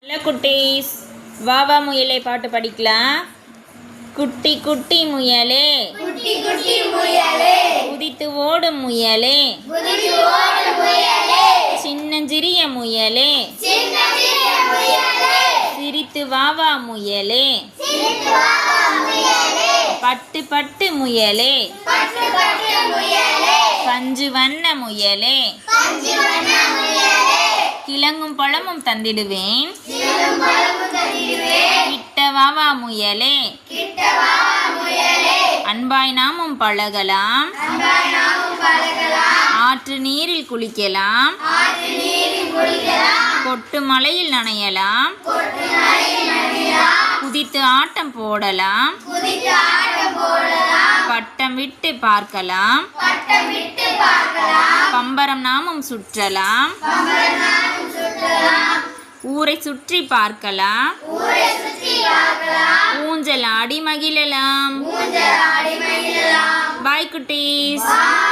Hello குட்டீஸ், வா வா முயலே பாட்டு படிக்கலாம். குட்டி குட்டி முயலே, குட்டி குட்டி முயலே, குதித்து ஓடும் முயலே, குதித்து ஓடும் முயலே, சின்னஞ்சிறிய முயலே, சின்னஞ்சிறிய முயலே, சிரித்து வா வா முயலே, சிரித்து வா வா முயலே, பட்டு பட்டு முயலே, பட்டு பட்டு முயலே, பஞ்சு வண்ண முயலே, பஞ்சு வண்ண முயலே, கிழங்கும் பழமும் தந்திடுவேன், சிறும் பழமும் தந்திடுவேன், கிட்ட வா வா முயலே, கிட்ட வா வா முயலே, அன்பாய் நாமும் பழகலாம், அன்பாய் நாமும் பழகலாம், ஆற்று நீரில் குளிக்கலாம், ஆற்று நீரில் குளிக்கலாம், கொட்டு மலையில் நனையலாம், கொட்டு நடையில் நனையலாம், குதித்து ஆட்டம் போடலாம், குதித்து ஆட்டம் போடலாம், பட்டம் விட்டு பார்க்கலாம், பட்டம் விட்டு பார்க்கலாம், பம்பரம் நாமும் சுற்றலாம், பம்பரம் நாமும் சுற்றலாம், ஊரை சுற்றி பார்க்கலாம், ஊரை சுற்றி பார்க்கலாம், ஊஞ்சல் ஆடி மகிழலாம். ஊஞ்சல் ஆடி மகிழலாம். பாய் குட்டீஸ். Bye.